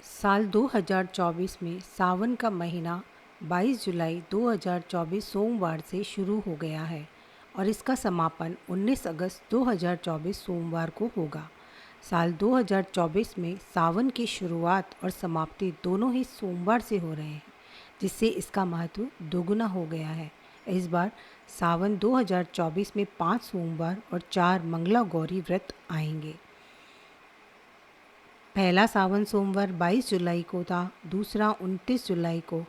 साल 2024 में सावन का महीना 22 जुलाई 2024 सोमवार से शुरू हो गया है और इसका समापन 19 अगस्त 2024 सोमवार को होगा। साल 2024 में सावन की शुरुआत और समाप्ति दोनों ही सोमवार से हो रहे हैं, जिससे इसका महत्व दोगुना हो गया है। इस बार सावन 2024 में 5 सोमवार और 4 मंगला गौरी व्रत आएंगे। पहला सावन सोमवार 22 जुलाई को था, दूसरा 29 जुलाई को,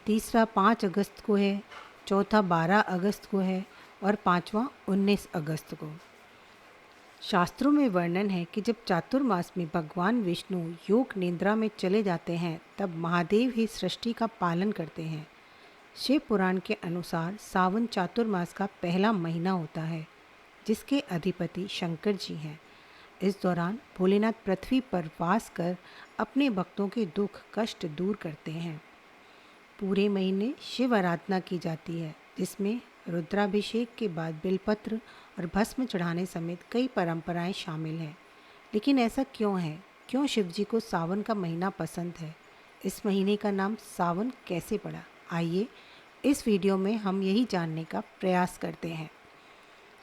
तीसरा 5 अगस्त को है, चौथा 12 अगस्त को है और पांचवा 19 अगस्त को। शास्त्रों में वर्णन है कि जब चातुर्मास में भगवान विष्णु योग निद्रा में चले जाते हैं, तब महादेव ही सृष्टि का पालन करते हैं। शिव पुराण के अनुसार सावन चातुर्मास का पहला महीना होता है, जिसके अधिपति शंकर जी हैं। इस दौरान भोलेनाथ पृथ्वी पर वास कर अपने भक्तों के दुख कष्ट दूर करते हैं। पूरे महीने शिव आराधना की जाती है, जिसमें रुद्राभिषेक के बाद बिलपत्र और भस्म चढ़ाने समेत कई परंपराएं शामिल हैं। लेकिन ऐसा क्यों है? क्यों शिव जी को सावन का महीना पसंद है? इस महीने का नाम सावन कैसे पड़ा? आइए इस वीडियो में हम यही जानने का प्रयास करते हैं।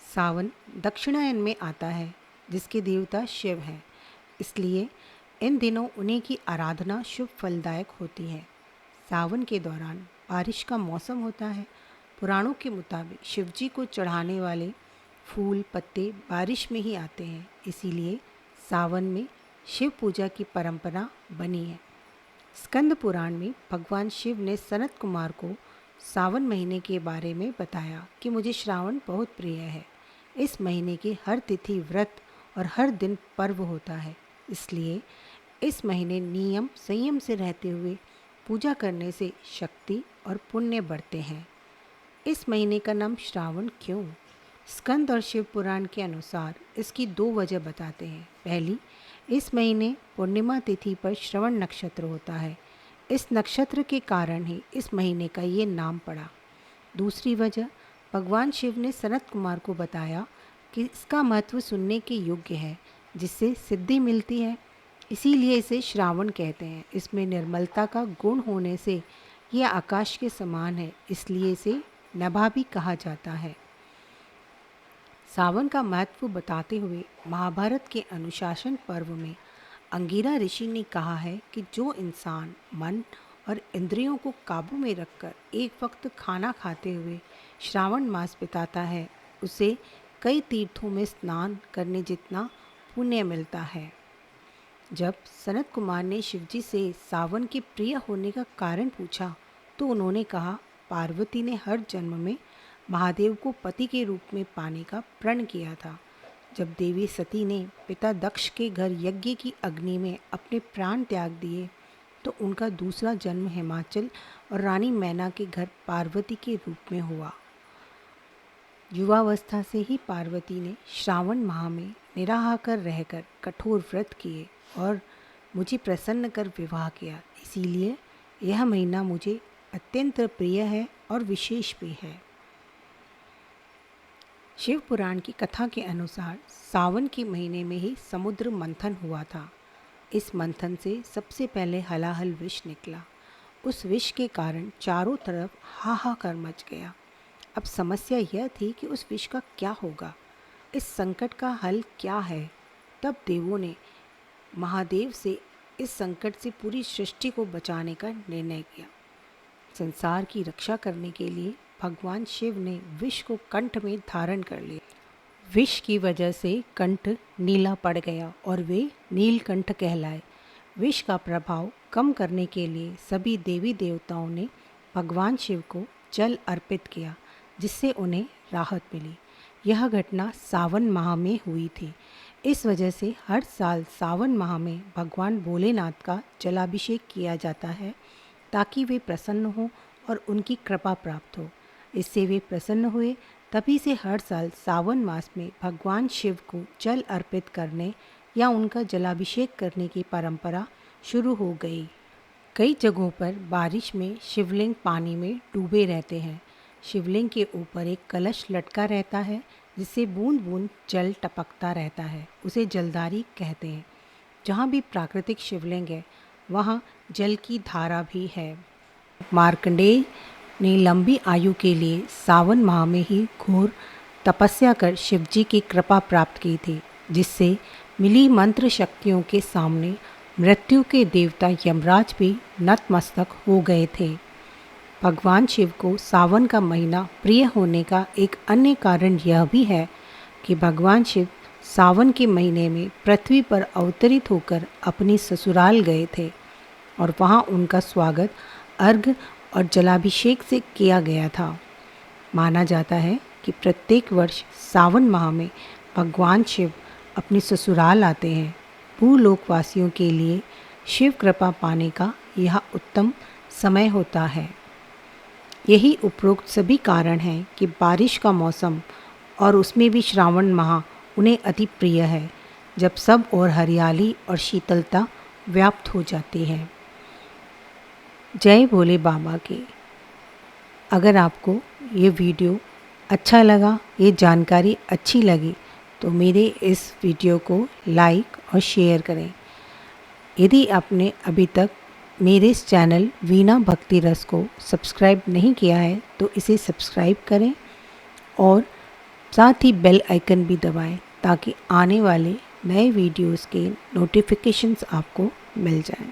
सावन दक्षिणायन में आता है, जिसके देवता शिव हैं, इसलिए इन दिनों उन्हीं की आराधना शुभ फलदायक होती है। सावन के दौरान बारिश का मौसम होता है। पुराणों के मुताबिक शिवजी को चढ़ाने वाले फूल पत्ते बारिश में ही आते हैं, इसीलिए सावन में शिव पूजा की परंपरा बनी है। स्कंद पुराण में भगवान शिव ने सनत कुमार को सावन महीने के बारे में बताया कि मुझे श्रावण बहुत प्रिय है। इस महीने की हर तिथि व्रत और हर दिन पर्व होता है, इसलिए इस महीने नियम संयम से रहते हुए पूजा करने से शक्ति और पुण्य बढ़ते हैं। इस महीने का नाम श्रावण क्यों? स्कंद और शिव पुराण के अनुसार इसकी 2 वजह बताते हैं। पहली, इस महीने पूर्णिमा तिथि पर श्रवण नक्षत्र होता है। इस नक्षत्र के कारण ही इस महीने का ये नाम पड़ा। दूसरी वजह, भगवान शिव ने सनत कुमार को बताया कि इसका महत्व सुनने के योग्य है, जिससे सिद्धि मिलती है, इसीलिए इसे श्रावण कहते हैं। इसमें निर्मलता का गुण होने से यह आकाश के समान है, इसलिए इसे नभा भी कहा जाता है। सावन का महत्व बताते हुए महाभारत के अनुशासन पर्व में अंगिरा ऋषि ने कहा है कि जो इंसान मन और इंद्रियों को काबू में रखकर एक वक्त खाना खाते हुए श्रावण मास बिताता है, उसे कई तीर्थों में स्नान करने जितना पुण्य मिलता है। जब सनत कुमार ने शिवजी से सावन के प्रिय होने का कारण पूछा, तो उन्होंने कहा, पार्वती ने हर जन्म में महादेव को पति के रूप में पाने का प्रण किया था। जब देवी सती ने पिता दक्ष के घर यज्ञ की अग्नि में अपने प्राण त्याग दिए, तो उनका दूसरा जन्म हिमाचल और रानी मैना के घर पार्वती के रूप में हुआ। युवावस्था से ही पार्वती ने श्रावण माह में निराहार रहकर कठोर व्रत किए और मुझे प्रसन्न कर विवाह किया, इसीलिए यह महीना मुझे अत्यंत प्रिय है और विशेष भी है। शिव पुराण की कथा के अनुसार सावन के महीने में ही समुद्र मंथन हुआ था। इस मंथन से सबसे पहले हलाहल विष निकला। उस विष के कारण चारों तरफ हाहाकार मच गया। अब समस्या यह थी कि उस विष का क्या होगा, इस संकट का हल क्या है। तब देवों ने महादेव से इस संकट से पूरी सृष्टि को बचाने का निर्णय किया। संसार की रक्षा करने के लिए भगवान शिव ने विष को कंठ में धारण कर लिया। विष की वजह से कंठ नीला पड़ गया और वे नीलकंठ कहलाए। विष का प्रभाव कम करने के लिए सभी देवी देवताओं ने भगवान शिव को जल अर्पित किया, जिससे उन्हें राहत मिली। यह घटना सावन माह में हुई थी। इस वजह से हर साल सावन माह में भगवान भोलेनाथ का जलाभिषेक किया जाता है, ताकि वे प्रसन्न हों और उनकी कृपा प्राप्त हो। इससे वे प्रसन्न हुए, तभी से हर साल सावन मास में भगवान शिव को जल अर्पित करने या उनका जलाभिषेक करने की परंपरा शुरू हो गई। कई जगहों पर बारिश में शिवलिंग पानी में डूबे रहते हैं। शिवलिंग के ऊपर एक कलश लटका रहता है, जिससे बूंद बूंद जल टपकता रहता है। उसे जलधारी कहते हैं। जहाँ भी प्राकृतिक शिवलिंग है, वहाँ जल की धारा भी है। मार्कंडेय ने लंबी आयु के लिए सावन माह में ही घोर तपस्या कर शिवजी की कृपा प्राप्त की थी, जिससे मिली मंत्र शक्तियों के सामने मृत्यु के देवता यमराज भी नतमस्तक हो गए थे। भगवान शिव को सावन का महीना प्रिय होने का एक अन्य कारण यह भी है कि भगवान शिव सावन के महीने में पृथ्वी पर अवतरित होकर अपनी ससुराल गए थे और वहाँ उनका स्वागत अर्घ्य और जलाभिषेक से किया गया था। माना जाता है कि प्रत्येक वर्ष सावन माह में भगवान शिव अपनी ससुराल आते हैं। भूलोकवासियों के लिए शिव कृपा पाने का यह उत्तम समय होता है। यही उपरोक्त सभी कारण हैं कि बारिश का मौसम और उसमें भी श्रावण माह उन्हें अति प्रिय है, जब सब और हरियाली और शीतलता व्याप्त हो जाती है। जय भोले बाबा की। अगर आपको ये वीडियो अच्छा लगा, ये जानकारी अच्छी लगी, तो मेरे इस वीडियो को लाइक और शेयर करें। यदि आपने अभी तक मेरे इस चैनल वीणा भक्ति रस को सब्सक्राइब नहीं किया है तो इसे सब्सक्राइब करें और साथ ही बेल आइकन भी दबाएं ताकि आने वाले नए वीडियोस के नोटिफिकेशंस आपको मिल जाएं।